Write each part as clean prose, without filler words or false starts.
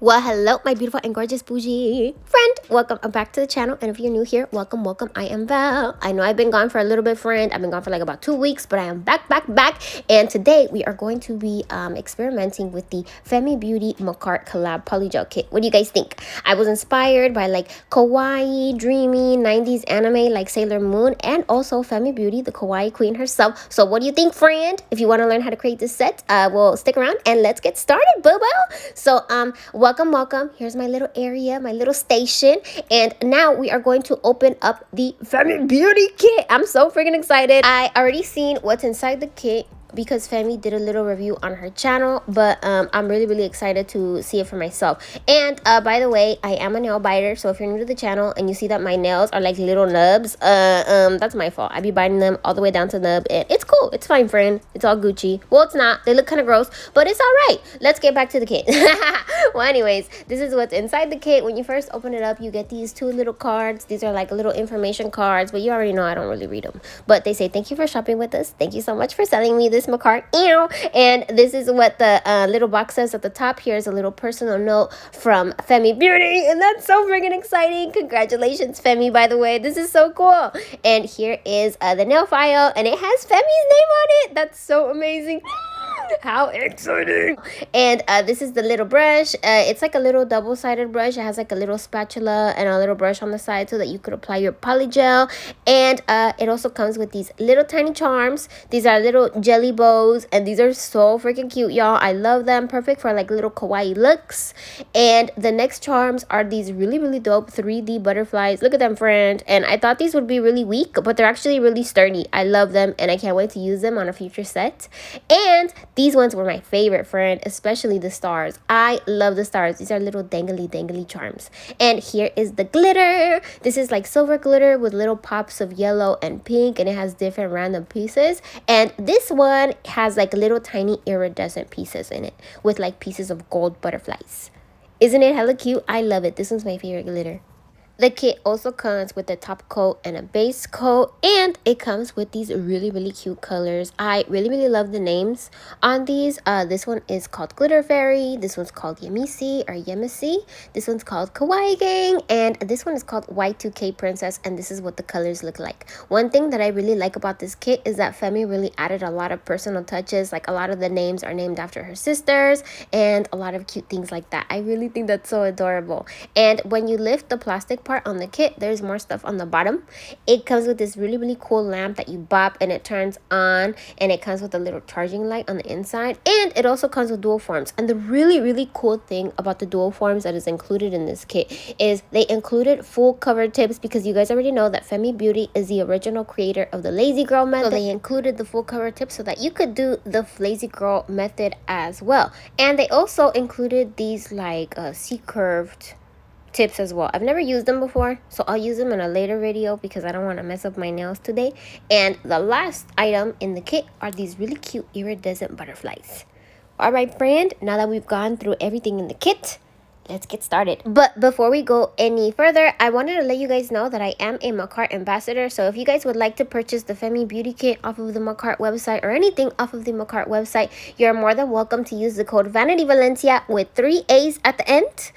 Well, hello, my beautiful and gorgeous bougie friend. Welcome back to the channel. And if you're new here, welcome. I am Val. I know I've been gone for a little bit, friend. I've been gone for like about 2 weeks, but I am back. And today we are going to be experimenting with the Femi Beauty Makartt collab polygel kit. What do you guys think? I was inspired by like Kawaii, dreamy, 90s anime like Sailor Moon, and also Femi Beauty, the Kawaii queen herself. So what do you think, friend? If you want to learn how to create this set, we'll stick around and let's get started, boo-boo. So welcome. Here's my little area, my little station, and now we are going to open up the Femi Beauty kit. I'm so freaking excited. I already seen what's inside the kit because Femi did a little review on her channel, but I'm really excited to see it for myself. And by the way, I am a nail biter, so if you're new to the channel and you see that my nails are like little nubs, that's my fault. I be biting them all the way down to nub, and it's cool, it's fine, friend, it's all Gucci. Well, it's not, they look kind of gross, but it's all right. Let's get back to the kit. Well, anyways, this is what's inside the kit. When you first open it up, you get these two little cards. These are like little information cards, but you already know I don't really read them, but they say thank you for shopping with us, thank you so much for selling me this Makartt. And this is what the little box says at the top. Here's a little personal note from Femi Beauty, and that's so freaking exciting. Congratulations, Femi, by the way. This is so cool. And here is the nail file, and it has Femi's name on it. That's so amazing. How exciting. And this is the little brush. It's like a little double-sided brush. It has like a little spatula and a little brush on the side so that you could apply your polygel. And it also comes with these little tiny charms. These are little jelly bows, and these are so freaking cute, y'all. I love them. Perfect for like little kawaii looks. And the next charms are these really dope 3D butterflies. Look at them, friend. And I thought these would be really weak, but they're actually really sturdy. I love them, and I can't wait to use them on a future set. And these ones were my favorite, friend, especially the stars. I love the stars. These are little dangly charms. And here is the glitter. This is like silver glitter with little pops of yellow and pink, and it has different random pieces. And this one has like little tiny iridescent pieces in it with like pieces of gold butterflies. Isn't it hella cute? I love it. This one's my favorite glitter. The kit also comes with a top coat and a base coat, and it comes with these really cute colors. I really love the names on these. This one is called Glitter Fairy, this one's called Yemisi or Yemisi, this one's called Kawaii Gang, and this one is called Y2K Princess, and this is what the colors look like. One thing that I really like about this kit is that Femi really added a lot of personal touches. Like a lot of the names are named after her sisters and a lot of cute things like that. I really think that's so adorable. And when you lift the plastic part on the kit, there's more stuff on the bottom. It comes with this really cool lamp that you bop and it turns on, and it comes with a little charging light on the inside, and it also comes with dual forms. And the really cool thing about the dual forms that is included in this kit is they included full cover tips, because you guys already know that Femi Beauty is the original creator of the lazy girl method. So they included the full cover tips so that you could do the lazy girl method as well. And they also included these like C-curved tips as well. I've never used them before, so I'll use them in a later video because I don't want to mess up my nails today. And the last item in the kit are these really cute iridescent butterflies. All right, friend, now that we've gone through everything in the kit, let's get started. But before we go any further, I wanted to let you guys know that I am a Makartt ambassador. So if you guys would like to purchase the Femi Beauty kit off of the Makartt website or anything off of the Makartt website, you're more than welcome to use the code vanityvalenciaaa with 3 A's at the end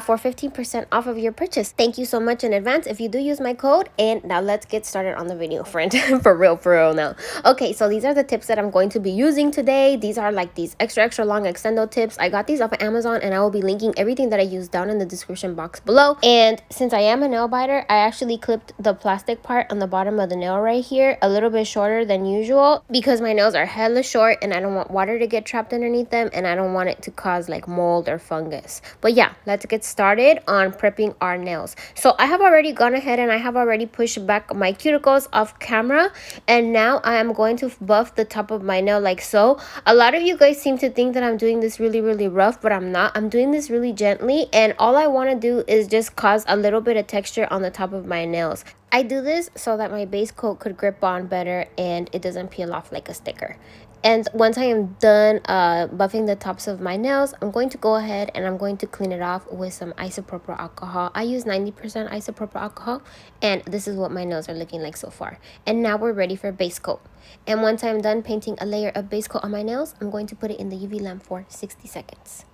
for 15% off of your purchase. Thank you so much in advance if you do use my code. And now let's get started on the video, friend. for real now. Okay, so these are the tips that I'm going to be using today. These are like these extra long extendo tips. I got these off of Amazon, and I will be linking everything that I use down in the description box below. And since I am a nail biter, I actually clipped the plastic part on the bottom of the nail right here a little bit shorter than usual, because my nails are hella short and I don't want water to get trapped underneath them, and I don't want it to cause like mold or fungus. But yeah, let's get started on prepping our nails. So I have already gone ahead and I have already pushed back my cuticles off camera, and now I am going to buff the top of my nail like so. A lot of you guys seem to think that I'm doing this really rough, but I'm not. I'm doing this really gently, and all I want to do is just cause a little bit of texture on the top of my nails. I do this so that my base coat could grip on better and it doesn't peel off like a sticker. And once I am done buffing the tops of my nails, I'm going to go ahead and I'm going to clean it off with some isopropyl alcohol. I use 90% isopropyl alcohol, and this is what my nails are looking like so far. And now we're ready for base coat. And once I'm done painting a layer of base coat on my nails, I'm going to put it in the UV lamp for 60 seconds.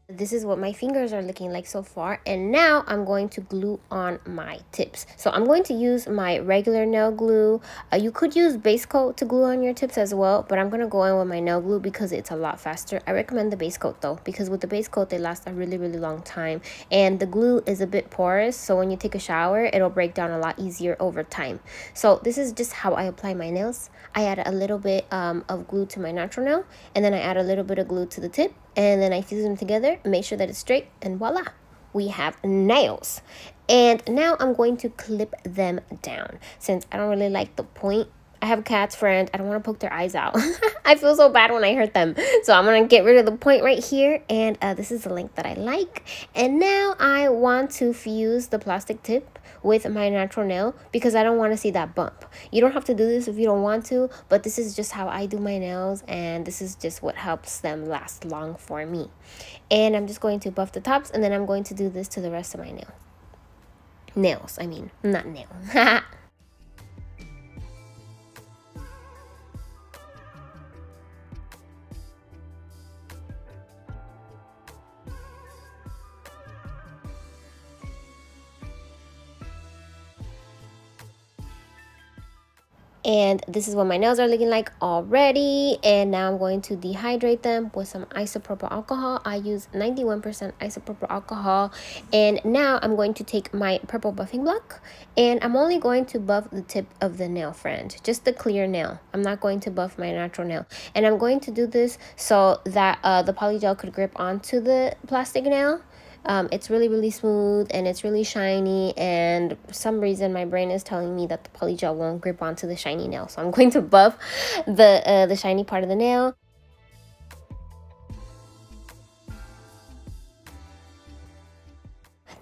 This is what my fingers are looking like so far, and now I'm going to glue on my tips. So I'm going to use my regular nail glue. You could use base coat to glue on your tips as well, but I'm going to go in with my nail glue because it's a lot faster. I recommend the base coat though, because with the base coat they last a really long time, and the glue is a bit porous, so when you take a shower it'll break down a lot easier over time. So this is just how I apply my nails. I add a little bit of glue to my natural nail, and then I add a little bit of glue to the tip, and then I fuse them together, make sure that it's straight, and voila, we have nails. And now I'm going to clip them down since I don't really like the point. I have cats, friend. I don't want to poke their eyes out. I feel so bad when I hurt them. So I'm going to get rid of the point right here. And this is the length that I like. And now I want to fuse the plastic tip with my natural nail because I don't want to see that bump. You don't have to do this if you don't want to, but this is just how I do my nails, and this is just what helps them last long for me. And I'm just going to buff the tops, and then I'm going to do this to the rest of my nails. I mean, not nail. And this is what my nails are looking like already. And now I'm going to dehydrate them with some isopropyl alcohol. I use 91% isopropyl alcohol. And now I'm going to take my purple buffing block, and I'm only going to buff the tip of the nail, friend, just the clear nail. I'm not going to buff my natural nail, and I'm going to do this so that the polygel could grip onto the plastic nail. It's really smooth and it's really shiny, and for some reason my brain is telling me that the polygel won't grip onto the shiny nail, so I'm going to buff the shiny part of the nail.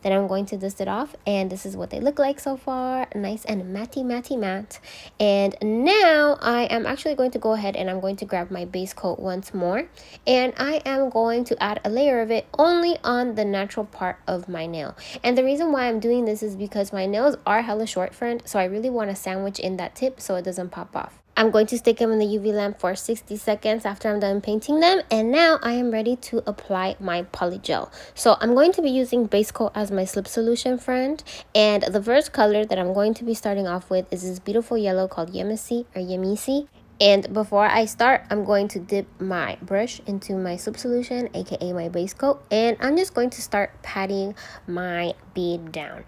Then I'm going to dust it off, and this is what they look like so far. Nice and matte. And now I am actually going to go ahead and I'm going to grab my base coat once more, and I am going to add a layer of it only on the natural part of my nail. And the reason why I'm doing this is because my nails are hella short, friend, so I really want to sandwich in that tip so it doesn't pop off. I'm going to stick them in the UV lamp for 60 seconds after I'm done painting them, and now I am ready to apply my polygel. So I'm going to be using base coat as my slip solution, friend, and the first color that I'm going to be starting off with is this beautiful yellow called Yemisi. And before I start, I'm going to dip my brush into my slip solution, aka my base coat, and I'm just going to start patting my bead down.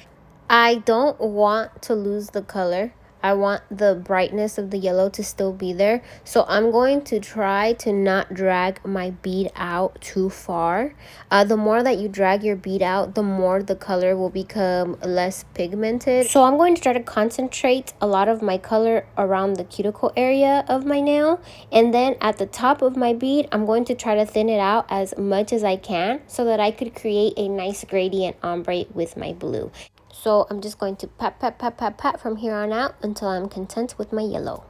I don't want to lose the color. I want the brightness of the yellow to still be there, so I'm going to try to not drag my bead out too far. The more that you drag your bead out, the more the color will become less pigmented. So I'm going to try to concentrate a lot of my color around the cuticle area of my nail, and then at the top of my bead, I'm going to try to thin it out as much as I can so that I could create a nice gradient ombre with my blue. So I'm just going to pat from here on out until I'm content with my yellow.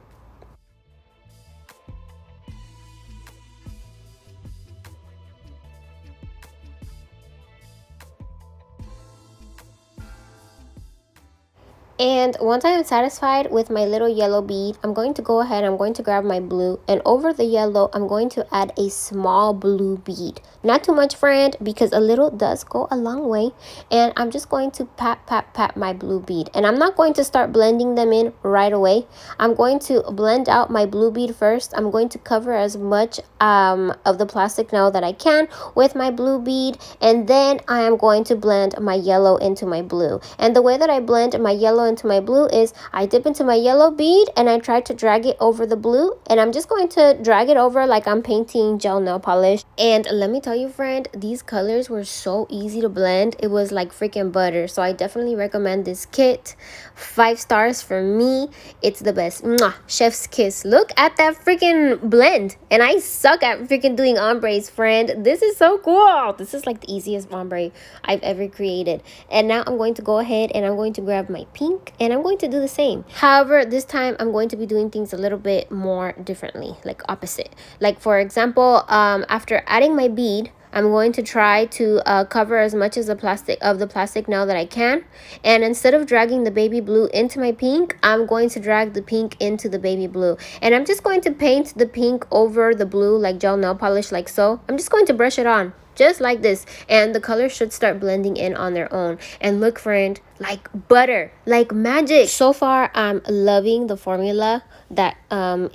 And once I am satisfied with my little yellow bead, I'm going to go ahead, I'm going to grab my blue, and over the yellow, I'm going to add a small blue bead. Not too much, friend, because a little does go a long way. And I'm just going to pat my blue bead. And I'm not going to start blending them in right away. I'm going to blend out my blue bead first. I'm going to cover as much of the plastic nail that I can with my blue bead. And then I am going to blend my yellow into my blue. And the way that I blend my yellow into my blue is I dip into my yellow bead and I try to drag it over the blue, and I'm just going to drag it over like I'm painting gel nail polish. And let me tell you, friend, these colors were so easy to blend. It was like freaking butter. So I definitely recommend this kit. 5 stars for me. It's the best. Mwah, chef's kiss. Look at that freaking blend. And I suck at freaking doing ombres, friend. This is so cool. This is like the easiest ombre I've ever created. And now I'm going to go ahead and I'm going to grab my pink and I'm going to do the same. However, this time I'm going to be doing things a little bit more differently, like opposite. Like for example, after adding my bead, I'm going to try to cover as much as the plastic nail that I can. And instead of dragging the baby blue into my pink, I'm going to drag the pink into the baby blue. And I'm just going to paint the pink over the blue like gel nail polish, like so. I'm just going to brush it on. just like this, and the colors should start blending in on their own. And look, friend, like butter, like magic. So far I'm loving the formula that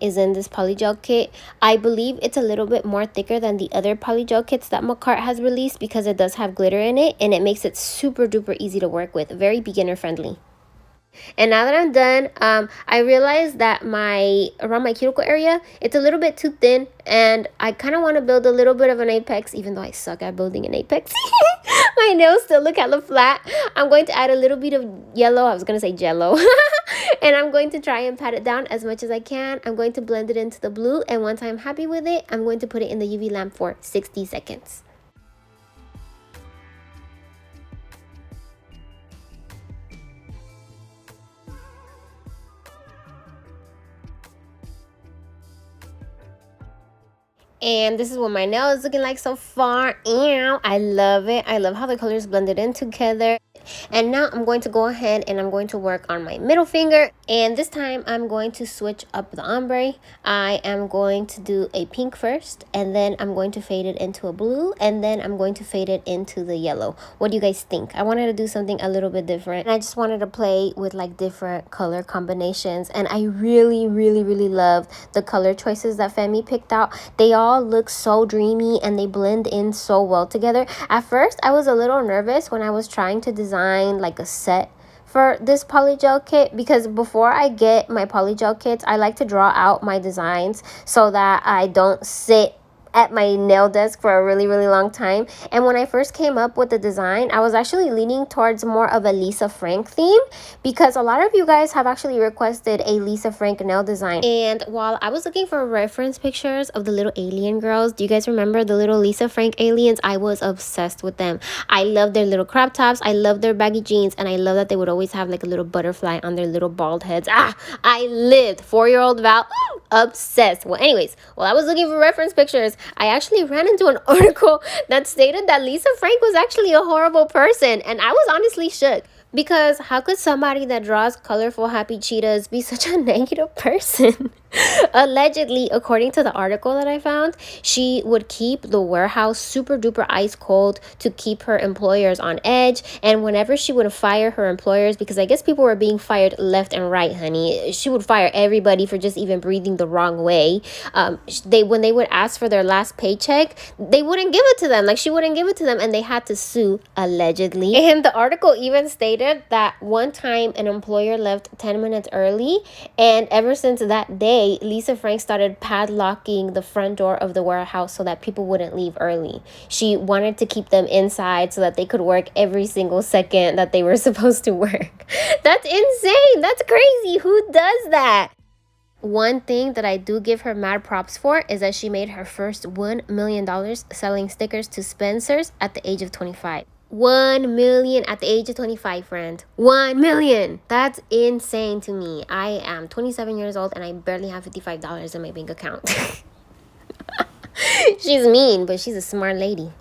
is in this polygel kit. I believe it's a little bit more thicker than the other polygel kits that Makartt has released because it does have glitter in it, and it makes it super duper easy to work with, very beginner friendly. And now that I'm done, I realized that around my cuticle area, it's a little bit too thin, and I kind of want to build a little bit of an apex, even though I suck at building an apex. My nails still look hella flat. I'm going to add a little bit of yellow. I was going to say jello. And I'm going to try and pat it down as much as I can. I'm going to blend it into the blue, and once I'm happy with it, I'm going to put it in the UV lamp for 60 seconds. And this is what my nail is looking like so far. Ew, I love it. I love how the colors blended in together. And now I'm going to go ahead and I'm going to work on my middle finger, and this time I'm going to switch up the ombre. I am going to do a pink first, and then I'm going to fade it into a blue, and then I'm going to fade it into the yellow. What do you guys think? I wanted to do something a little bit different, and I just wanted to play with like different color combinations, and I really love the color choices that Femi picked out. They all look so dreamy and they blend in so well together. At first I was a little nervous when I was trying to design like a set for this polygel kit, because before I get my polygel kits, I like to draw out my designs so that I don't sit at my nail desk for a really long time. And when I first came up with the design, I was actually leaning towards more of a Lisa Frank theme, because a lot of you guys have actually requested a Lisa Frank nail design. And while I was looking for reference pictures of the little alien girls, do you guys remember the little Lisa Frank aliens? I was obsessed with them. I love their little crop tops, I love their baggy jeans, and I love that they would always have like a little butterfly on their little bald heads. I lived. 4-year-old Val, obsessed. Well, anyways, while I was looking for reference pictures, I actually ran into an article that stated that Lisa Frank was actually a horrible person, and I was honestly shook. Because how could somebody that draws colorful happy cheetahs be such a negative person? Allegedly, according to the article that I found, she would keep the warehouse super duper ice cold to keep her employers on edge. And whenever she would fire her employers, because I guess people were being fired left and right, honey, she would fire everybody for just even breathing the wrong way. When they would ask for their last paycheck, they wouldn't give it to them. Like, she wouldn't give it to them, and they had to sue, allegedly. And the article even stated that one time an employer left 10 minutes early, and ever since that day, Lisa Frank started padlocking the front door of the warehouse so that people wouldn't leave early. She wanted to keep them inside so that they could work every single second that they were supposed to work. That's insane. That's crazy. Who does that? One thing that I do give her mad props for is that she made her first $1 million selling stickers to Spencer's at the age of 25. 1 million at the age of 25, friend. 1 million. That's insane to me. I am 27 years old and I barely have $55 in my bank account. She's mean, but she's a smart lady.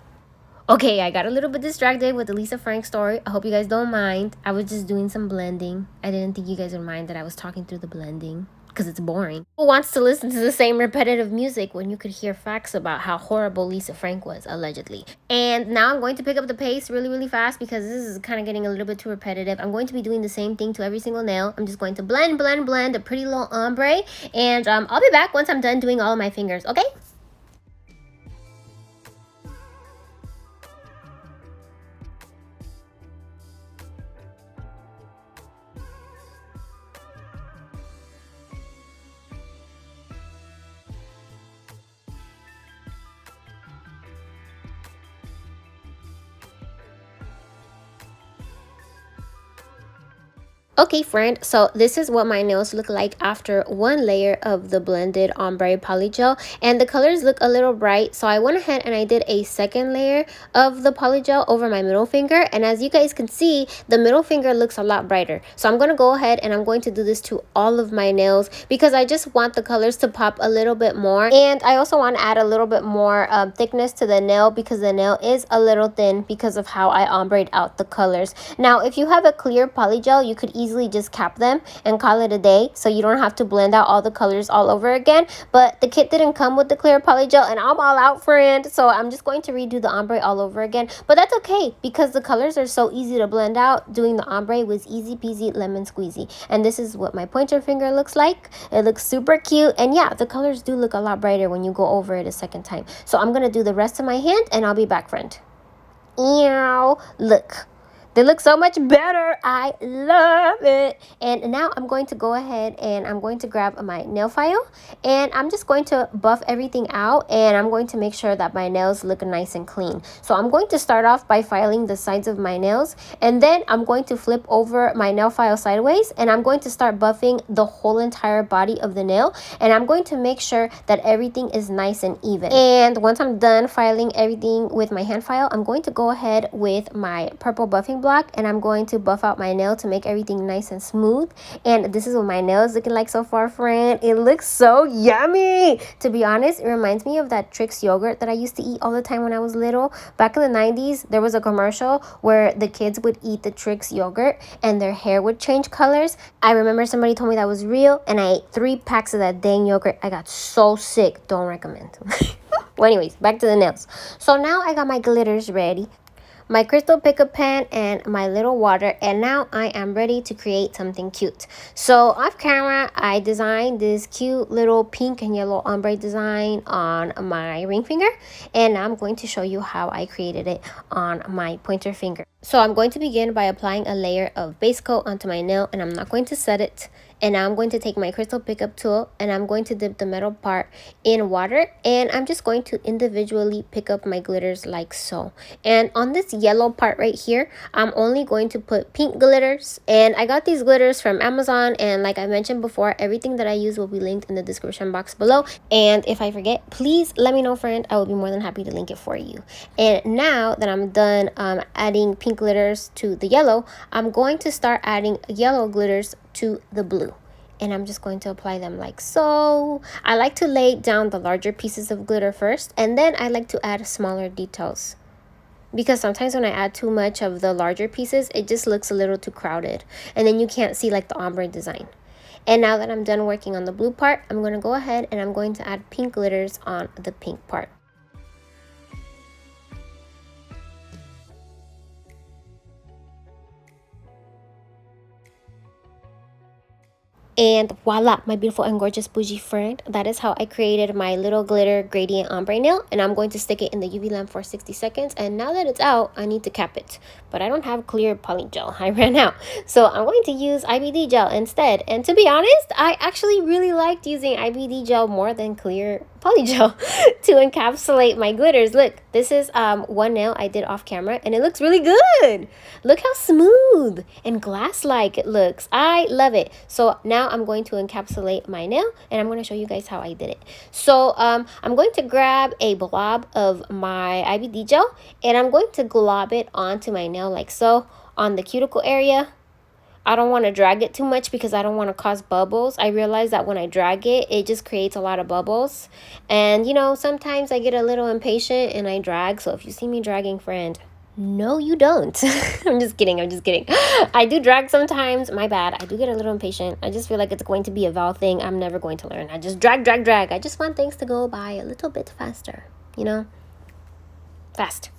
Okay, I got a little bit distracted with the Lisa Frank story. I hope you guys don't mind. I was just doing some blending. I didn't think you guys would mind that I was talking through the blending, because it's boring. Who wants to listen to the same repetitive music when you could hear facts about how horrible Lisa Frank was, allegedly? And now I'm going to pick up the pace really fast, because this is kind of getting a little bit too repetitive. I'm going to be doing the same thing to every single nail. I'm just going to blend a pretty little ombre, and I'll be back once I'm done doing all of my fingers, okay? Okay, friend, so this is what my nails look like after one layer of the blended ombre polygel, and the colors look a little bright, so I went ahead and I did a second layer of the polygel over my middle finger, and as you guys can see, the middle finger looks a lot brighter. So I'm going to go ahead and I'm going to do this to all of my nails, because I just want the colors to pop a little bit more, and I also want to add a little bit more thickness to the nail, because the nail is a little thin because of how I ombreed out the colors. Now, if you have a clear polygel, you could easily easily just cap them and call it a day, so you don't have to blend out all the colors all over again. But the kit didn't come with the clear poly gel, and I'm all out, friend, so I'm just going to redo the ombre all over again. But that's okay, because the colors are so easy to blend out. Doing the ombre was easy peasy lemon squeezy. And this is what my pointer finger looks like. It looks super cute, and yeah, the colors do look a lot brighter when you go over it a second time. So I'm gonna do the rest of my hand, and I'll be back, friend. Ew, look. They look so much better. I love it. And now I'm going to go ahead and I'm going to grab my nail file, and I'm just going to buff everything out, and I'm going to make sure that my nails look nice and clean. So I'm going to start off by filing the sides of my nails, and then I'm going to flip over my nail file sideways, and I'm going to start buffing the whole entire body of the nail, and I'm going to make sure that everything is nice and even. And once I'm done filing everything with my hand file, I'm going to go ahead with my purple buffing block, and I'm going to buff out my nail to make everything nice and smooth. And this is what my nail is looking like so far, friend. It looks so yummy. To be honest, it reminds me of that Trix yogurt that I used to eat all the time when I was little. Back in the 90s, there was a commercial where the kids would eat the Trix yogurt and their hair would change colors. I remember somebody told me that was real, and I ate 3 packs of that dang yogurt. I got so sick. Don't recommend. Well, anyways, back to the nails. So now I got my glitters ready, my crystal pickup pen, and my little water, and now I am ready to create something cute. So off camera, I designed this cute little pink and yellow ombre design on my ring finger, and I'm going to show you how I created it on my pointer finger. So I'm going to begin by applying a layer of base coat onto my nail, and I'm not going to set it. And now I'm going to take my crystal pickup tool, and I'm going to dip the metal part in water, and I'm just going to individually pick up my glitters like so. And on this yellow part right here, I'm only going to put pink glitters, and I got these glitters from Amazon, and like I mentioned before, everything that I use will be linked in the description box below. And if I forget, please let me know, friend. I will be more than happy to link it for you. And now that I'm done adding pink glitters to the yellow, I'm going to start adding yellow glitters to the blue, and I'm just going to apply them like so. I like to lay down the larger pieces of glitter first, and then I like to add smaller details, because sometimes when I add too much of the larger pieces, it just looks a little too crowded, and then you can't see like the ombre design. And now that I'm done working on the blue part, I'm going to go ahead and I'm going to add pink glitters on the pink part. And voila, my beautiful and gorgeous bougie friend. That is how I created my little glitter gradient ombre nail. And I'm going to stick it in the UV lamp for 60 seconds. And now that it's out, I need to cap it. But I don't have clear poly gel. I ran out. So I'm going to use IBD gel instead. And to be honest, I actually really liked using IBD gel more than clear poly gel to encapsulate my glitters. Look, this is one nail I did off camera, and it looks really good. Look how smooth and glass-like it looks. I love it. So now I'm going to encapsulate my nail, and I'm going to show you guys how I did it. So I'm going to grab a blob of my IBD gel, and I'm going to glob it onto my nail like so on the cuticle area. I don't want to drag it too much because I don't want to cause bubbles. I realize that when I drag it, it just creates a lot of bubbles. And, you know, sometimes I get a little impatient and I drag. So if you see me dragging, friend, no, you don't. I'm just kidding. I'm just kidding. I do drag sometimes. My bad. I do get a little impatient. I just feel like it's going to be a Val thing. I'm never going to learn. I just drag. I just want things to go by a little bit faster, you know? Fast.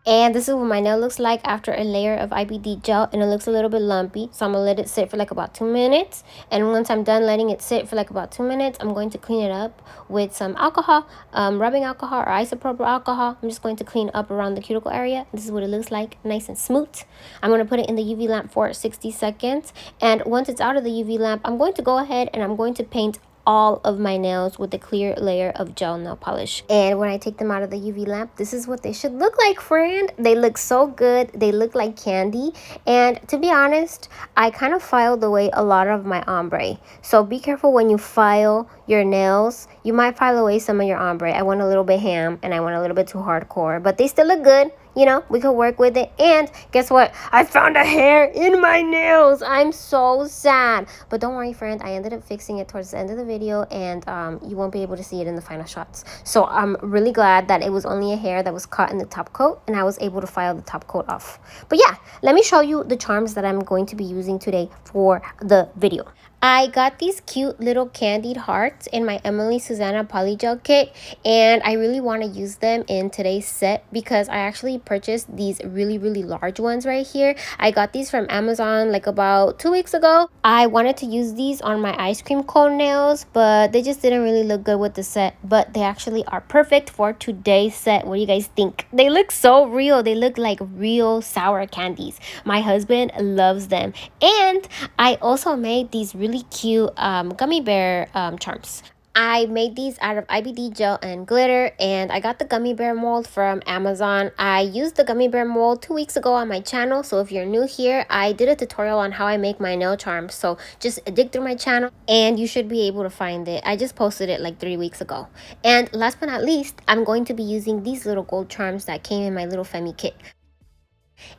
And this is what my nail looks like after a layer of IBD gel, and it looks a little bit lumpy. So I'm going to let it sit for like about 2 minutes. And once I'm done letting it sit for like about 2 minutes, I'm going to clean it up with some alcohol, rubbing alcohol or isopropyl alcohol. I'm just going to clean up around the cuticle area. This is what it looks like, nice and smooth. I'm going to put it in the UV lamp for 60 seconds. And once it's out of the UV lamp, I'm going to go ahead and I'm going to paint all of my nails with a clear layer of gel nail polish. And when I take them out of the UV lamp, this is what they should look like, friend. They look so good. They look like candy. And to be honest, I kind of filed away a lot of my ombre. So be careful when you file your nails. You might file away some of your ombre. I went a little bit ham and I went a little bit too hardcore, but they still look good. you know, we could work with it. And guess what? I found a hair in my nails. I'm so sad. But don't worry, friend. I ended up fixing it towards the end of the video, and you won't be able to see it in the final shots. So I'm really glad that it was only a hair that was caught in the top coat, and I was able to file the top coat off. But yeah, let me show you the charms that I'm going to be using today for the video. I got these cute little candied hearts in my Emily Susanah polygel kit, and I really want to use them in today's set because I actually purchased these really large ones right here. I got these from Amazon like about 2 weeks ago. I wanted to use these on my ice cream cone nails, but they just didn't really look good with the set, but they actually are perfect for today's set. What do you guys think? They look so real. They look like real sour candies. My husband loves them. And I also made these really cute gummy bear charms. I made these out of IBD gel and glitter, and I got the gummy bear mold from Amazon. I used the gummy bear mold 2 weeks ago on my channel, so if you're new here, I did a tutorial on how I make my nail charms, so just dig through my channel and you should be able to find it. I just posted it like 3 weeks ago. And last but not least, I'm going to be using these little gold charms that came in my little Femi kit.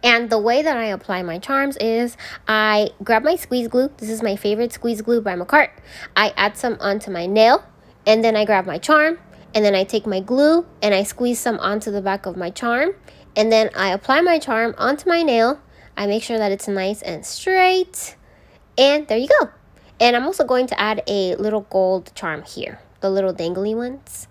And the way that I apply my charms is I grab my squeeze glue. This is my favorite squeeze glue by Makartt. I add some onto my nail, and then I grab my charm, and then I take my glue and I squeeze some onto the back of my charm, and then I apply my charm onto my nail. I make sure that it's nice and straight, and there you go. And I'm also going to add a little gold charm here, the little dangly ones,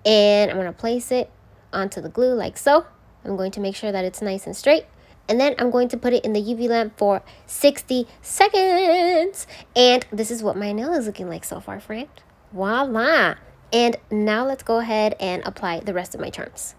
and I'm going to place it onto the glue like so. I'm going to make sure that it's nice and straight, and then I'm going to put it in the UV lamp for 60 seconds. And this is what my nail is looking like so far, friend. Voila! And now let's go ahead and apply the rest of my charms.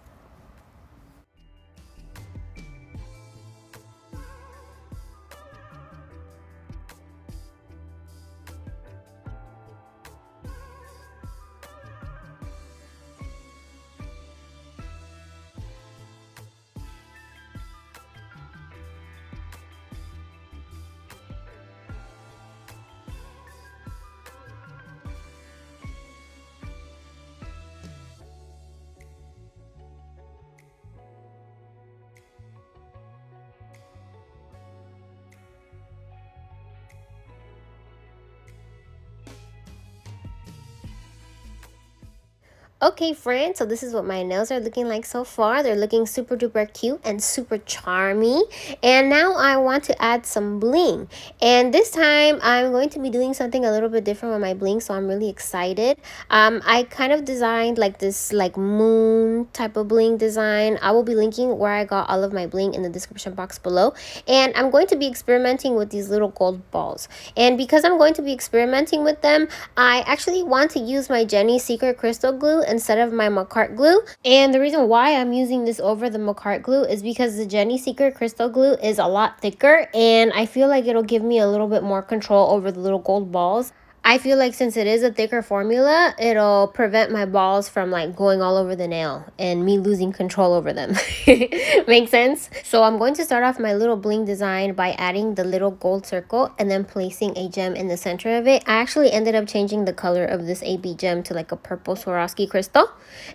Okay, friends, so this is what my nails are looking like so far. They're looking super duper cute and super charmy. And now I want to add some bling. And this time I'm going to be doing something a little bit different with my bling, so I'm really excited. I kind of designed like this like moon type of bling design. I will be linking where I got all of my bling in the description box below. And I'm going to be experimenting with these little gold balls. And because I'm going to be experimenting with them, I actually want to use my Jenny Secret Crystal Glue instead of my Makartt glue. And the reason why I'm using this over the Makartt glue is because the Jenny Secret Crystal Glue is a lot thicker, and I feel like it'll give me a little bit more control over the little gold balls. I feel like since it is a thicker formula, it'll prevent my balls from like going all over the nail and me losing control over them. Make sense? So I'm going to start off my little bling design by adding the little gold circle and then placing a gem in the center of it. I actually ended up changing the color of this AB gem to like a purple Swarovski crystal.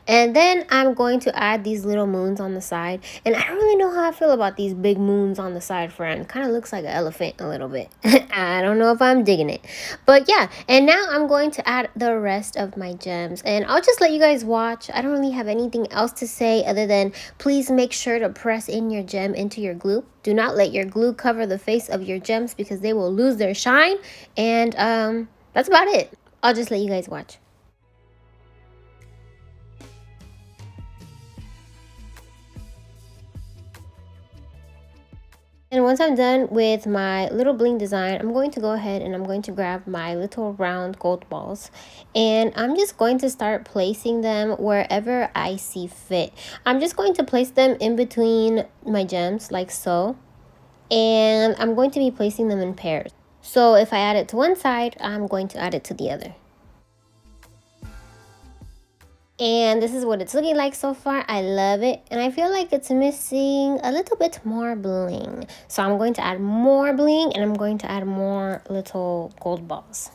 And then I'm going to add these little moons on the side. And I don't really know how I feel about these big moons on the side, friend. Kind of looks like an elephant a little bit. I don't know if I'm digging it. But yeah. And now I'm going to add the rest of my gems, and I'll just let you guys watch. I don't really have anything else to say other than please make sure to press in your gem into your glue. Do not let your glue cover the face of your gems because they will lose their shine. And that's about it. I'll just let you guys watch. And once I'm done with my little bling design, I'm going to go ahead and I'm going to grab my little round gold balls. And I'm just going to start placing them wherever I see fit. I'm just going to place them in between my gems like so. And I'm going to be placing them in pairs. So if I add it to one side, I'm going to add it to the other. And this is what it's looking like so far. I love it, and I feel like it's missing a little bit more bling, so I'm going to add more bling and I'm going to add more little gold balls.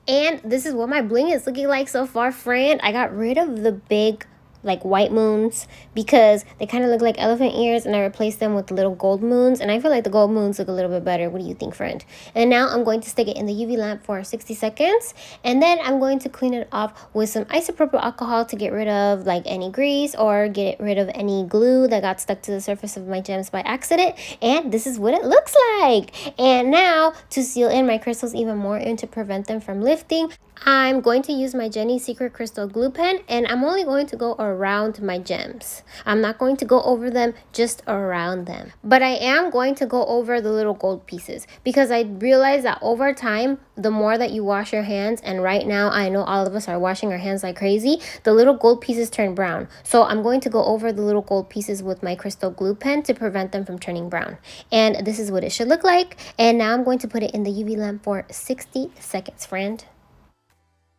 And this is what my bling is looking like so far, friend. I got rid of the big like white moons because they kind of look like elephant ears, and I replaced them with little gold moons, and I feel like the gold moons look a little bit better. What do you think, friend? And now I'm going to stick it in the UV lamp for 60 seconds, and then I'm going to clean it off with some isopropyl alcohol to get rid of like any grease or get rid of any glue that got stuck to the surface of my gems by accident. And this is what it looks like. And now to seal in my crystals even more and to prevent them from lifting, I'm going to use my Jenny Secret Crystal Glue Pen, and I'm only going to go around my gems. I'm not going to go over them, just around them. But I am going to go over the little gold pieces because I realize that over time, the more that you wash your hands, and right now I know all of us are washing our hands like crazy, the little gold pieces turn brown. So I'm going to go over the little gold pieces with my Crystal Glue Pen to prevent them from turning brown. And this is what it should look like. And now I'm going to put it in the UV lamp for 60 seconds, friend.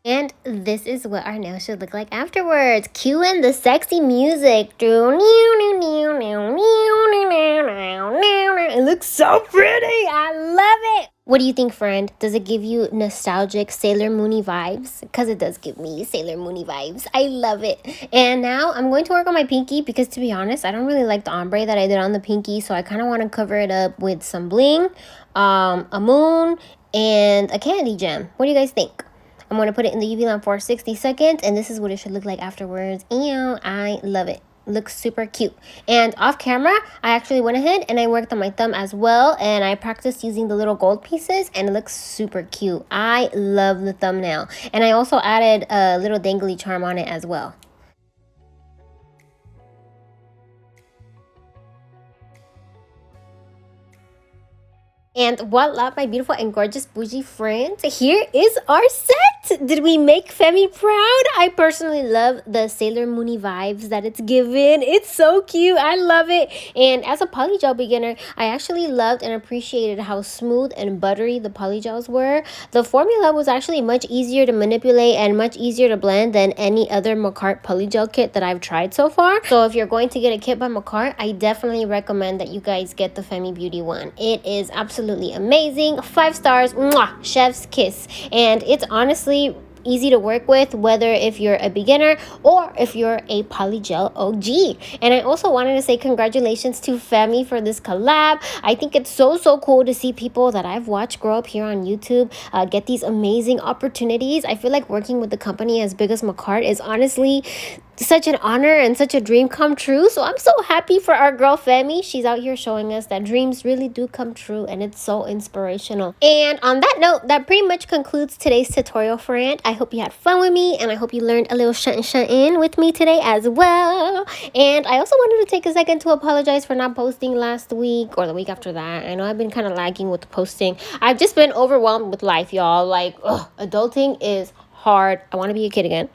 And this is what our nails should look like afterwards. Cue in the sexy music. It looks so pretty. I love it. What do you think, friend? Does it give you nostalgic Sailor Moony vibes? Because it does give me Sailor Moony vibes. I love it. And now I'm going to work on my pinky because, to be honest, I don't really like the ombre that I did on the pinky. So I kind of want to cover it up with some bling, a moon, and a candy gem. What do you guys think? I'm going to put it in the UV lamp for 60 seconds, and this is what it should look like afterwards. And I love it. Looks super cute. And off camera, I actually went ahead and I worked on my thumb as well, and I practiced using the little gold pieces, and it looks super cute. I love the thumbnail. And I also added a little dangly charm on it as well. And voila, my beautiful and gorgeous bougie friends, here is our set. Did we make Femi proud? I personally love the Sailor Moony vibes that it's given. It's so cute. I love it. And as a polygel beginner, I actually loved and appreciated how smooth and buttery the polygels were. The formula was actually much easier to manipulate and much easier to blend than any other Makartt polygel kit that I've tried so far. So if you're going to get a kit by Makartt, I definitely recommend that you guys get the Femi Beauty one. It is absolutely amazing. 5 stars. Mwah, chef's kiss. And it's honestly easy to work with, whether if you're a beginner or if you're a polygel OG. And I also wanted to say congratulations to Femi for this collab. I think it's so cool to see people that I've watched grow up here on YouTube get these amazing opportunities. I feel like working with a company as big as Makartt is honestly such an honor and such a dream come true. So I'm so happy for our girl Femi. She's out here showing us that dreams really do come true, and it's so inspirational. And on that note, that pretty much concludes today's tutorial, friend. I hope you had fun with me, and I hope you learned a little in with me today as well. And I also wanted to take a second to apologize for not posting last week or the week after that. I know I've been kind of lagging with the posting. I've just been overwhelmed with life, y'all. Like, adulting is hard. I want to be a kid again.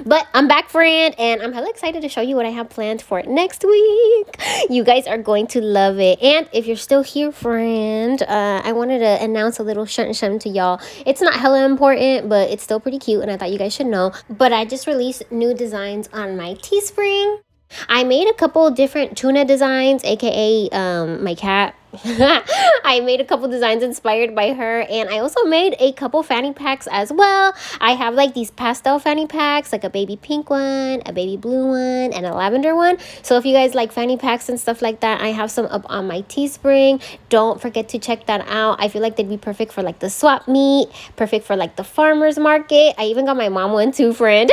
But I'm back, friend, and I'm hella excited to show you what I have planned for next week. You guys are going to love it. And if you're still here, friend, I wanted to announce a little shun to y'all. It's not hella important, but it's still pretty cute, and I thought you guys should know. But I just released new designs on my Teespring. I made a couple different tuna designs, aka my cat. I made a couple designs inspired by her, and I also made a couple fanny packs as well. I have like these pastel fanny packs, like a baby pink one, a baby blue one, and a lavender one. So if you guys like fanny packs and stuff like that, I have some up on my Teespring. Don't forget to check that out. I feel like they'd be perfect for like the swap meet, perfect for like the farmer's market. I even got my mom one too, friend.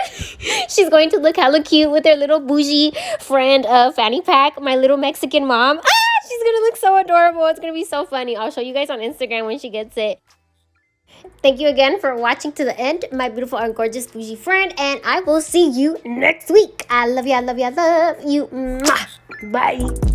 She's going to look hella cute with her little bougie friend fanny pack, my little Mexican mom. She's gonna look so adorable. It's gonna be so funny. I'll show you guys on Instagram when she gets it. Thank you again for watching to the end, my beautiful and gorgeous bougie friend, and I will see you next week. I love you, I love you, I love you. Mwah. Bye.